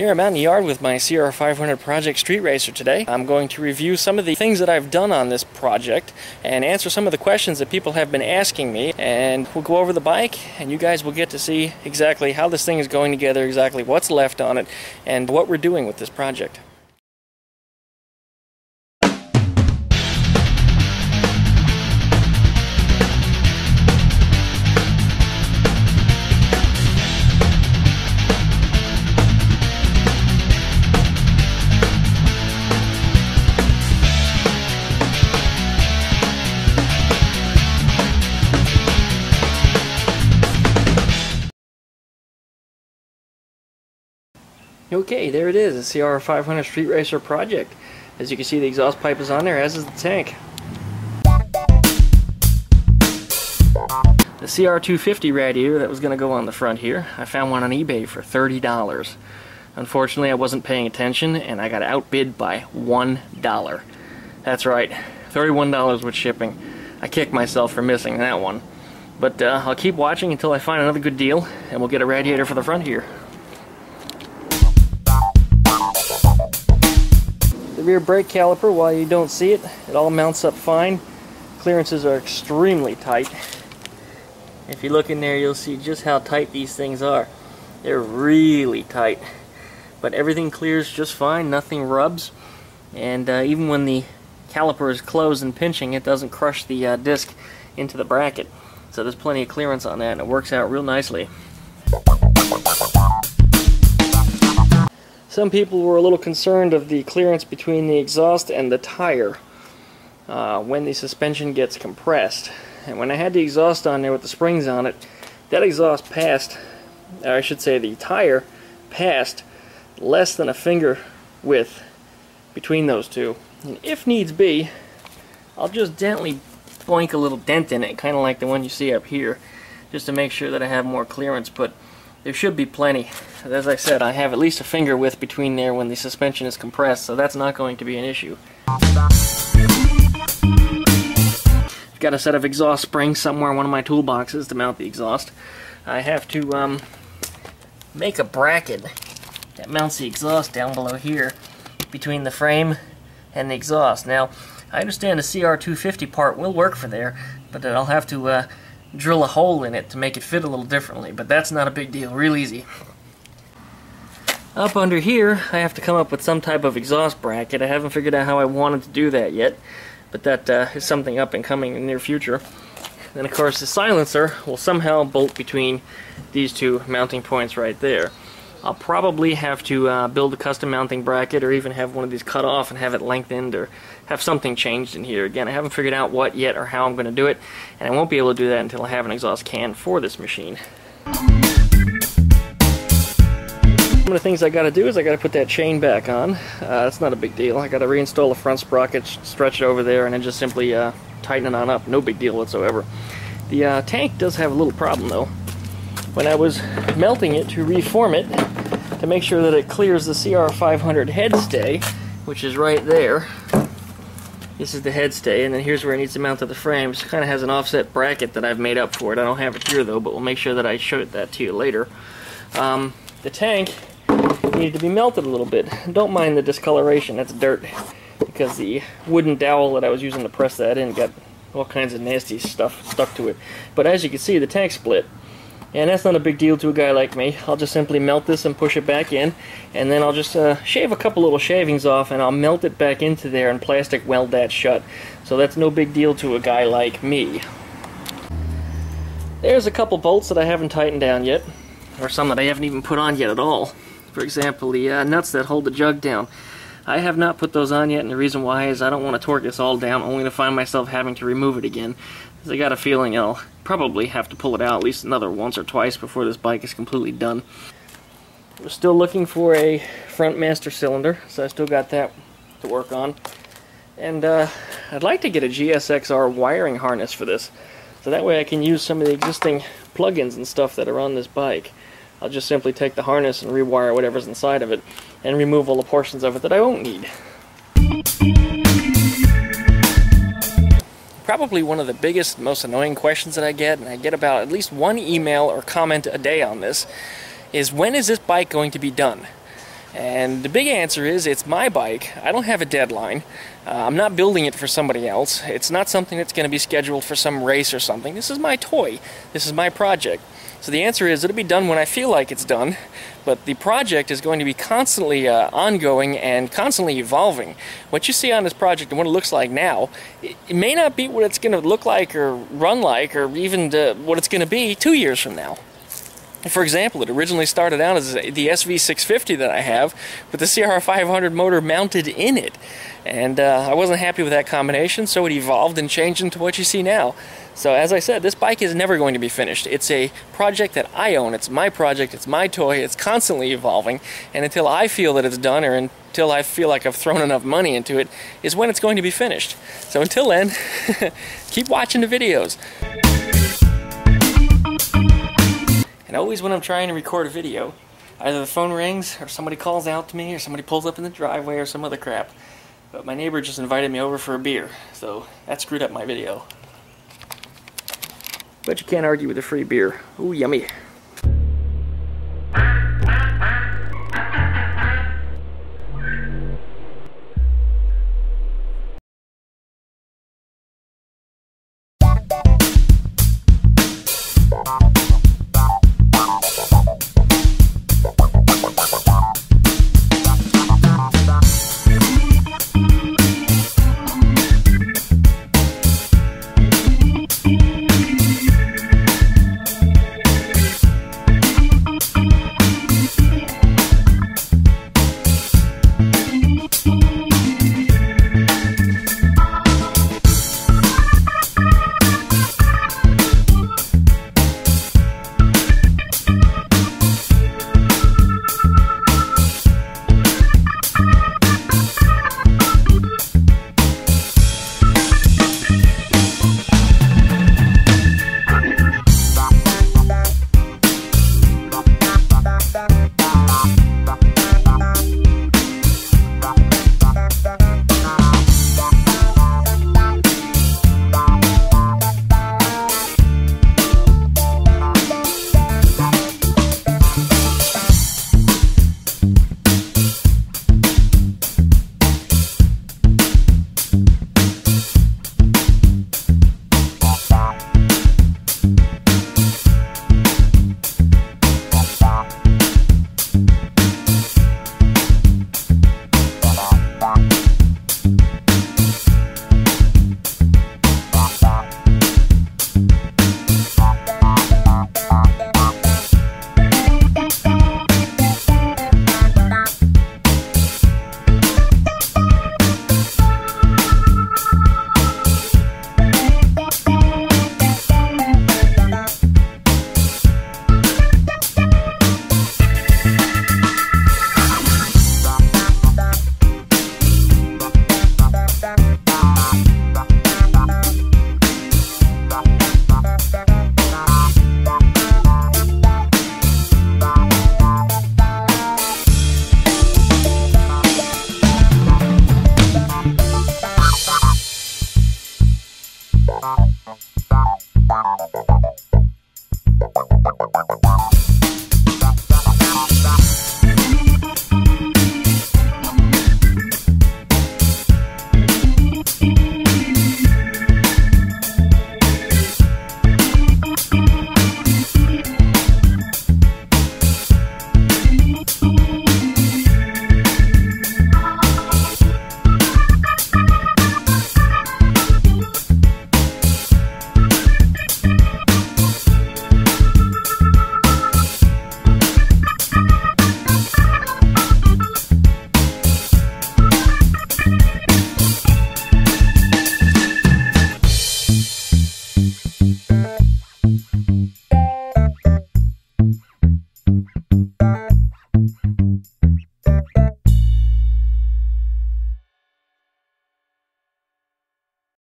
Here I'm out in the yard with my CR500 Project Street Racer today. I'm going to review some of the things that I've done on this project and answer some of the questions that people have been asking me, and we'll go over the bike and you guys will get to see exactly how this thing is going together, exactly what's left on it, and what we're doing with this project. Okay, there it is, the CR500 Street Racer project. As you can see, the exhaust pipe is on there, as is the tank. The CR250 radiator that was going to go on the front here, I found one on eBay for $30. Unfortunately, I wasn't paying attention and I got outbid by $1. That's right, $31 with shipping. I kicked myself for missing that one. But I'll keep watching until I find another good deal and we'll get a radiator for the front here. The rear brake caliper, while you don't see it, it all mounts up fine. Clearances are extremely tight. If you look in there, you'll see just how tight these things are. They're really tight. But everything clears just fine, nothing rubs. And even when the caliper is closed and pinching, it doesn't crush the disc into the bracket. So there's plenty of clearance on that, and it works out real nicely. Some people were a little concerned of the clearance between the exhaust and the tire when the suspension gets compressed. And when I had the exhaust on there with the springs on it, that exhaust passed, or I should say the tire passed less than a finger width between those two. And if needs be, I'll just gently boink a little dent in it, kind of like the one you see up here, just to make sure that I have more clearance, but there should be plenty. As I said, I have at least a finger width between there when the suspension is compressed, so that's not going to be an issue. I've got a set of exhaust springs somewhere in one of my toolboxes to mount the exhaust. I have to make a bracket that mounts the exhaust down below here between the frame and the exhaust. Now, I understand the CR250 part will work for there, but I'll have to drill a hole in it to make it fit a little differently, but that's not a big deal, real easy. Up under here, I have to come up with some type of exhaust bracket. I haven't figured out how I wanted to do that yet, but that is something up and coming in the near future. Then of course the silencer will somehow bolt between these two mounting points right there. I'll probably have to build a custom mounting bracket, or even have one of these cut off and have it lengthened, or have something changed in here. Again, I haven't figured out what yet or how I'm going to do it, and I won't be able to do that until I have an exhaust can for this machine. One of the things I got to do is I got to put that chain back on. That's not a big deal. I got to reinstall the front sprocket, stretch it over there, and then just simply tighten it on up. No big deal whatsoever. The tank does have a little problem though. When I was melting it to reform it, to make sure that it clears the CR500 head stay, which is right there. This is the head stay, and then here's where it needs to mount to the frame. It kind of has an offset bracket that I've made up for it. I don't have it here though, but we'll make sure that I show that to you later. The tank needed to be melted a little bit. Don't mind the discoloration, that's dirt, because the wooden dowel that I was using to press that in got all kinds of nasty stuff stuck to it. But as you can see, the tank split. And that's not a big deal to a guy like me. I'll just simply melt this and push it back in, and then I'll just shave a couple little shavings off, and I'll melt it back into there and plastic weld that shut. So that's no big deal to a guy like me. There's a couple bolts that I haven't tightened down yet, or some that I haven't even put on yet at all. For example, the nuts that hold the jug down. I have not put those on yet, and the reason why is I don't want to torque this all down only to find myself having to remove it again, because I got a feeling I'll probably have to pull it out at least another once or twice before this bike is completely done. We're still looking for a front master cylinder, so I still got that to work on. And I'd like to get a GSXR wiring harness for this, so that way I can use some of the existing plugins and stuff that are on this bike. I'll just simply take the harness and rewire whatever's inside of it and remove all the portions of it that I won't need. Probably one of the biggest, most annoying questions that I get, and I get about at least one email or comment a day on this, is when is this bike going to be done? And the big answer is, it's my bike. I don't have a deadline. I'm not building it for somebody else. It's not something that's going to be scheduled for some race or something. This is my toy. This is my project. So the answer is, it'll be done when I feel like it's done, but the project is going to be constantly ongoing and constantly evolving. What you see on this project and what it looks like now, it may not be what it's going to look like or run like, or even what it's going to be 2 years from now. For example, it originally started out as the SV650 that I have, with the CR500 motor mounted in it. And I wasn't happy with that combination, so it evolved and changed into what you see now. So as I said, this bike is never going to be finished. It's a project that I own. It's my project. It's my toy. It's constantly evolving. And until I feel that it's done, or until I feel like I've thrown enough money into it, is when it's going to be finished. So until then, keep watching the videos. And always when I'm trying to record a video, either the phone rings, or somebody calls out to me, or somebody pulls up in the driveway, or some other crap. But my neighbor just invited me over for a beer, so that screwed up my video. But you can't argue with a free beer. Ooh, yummy.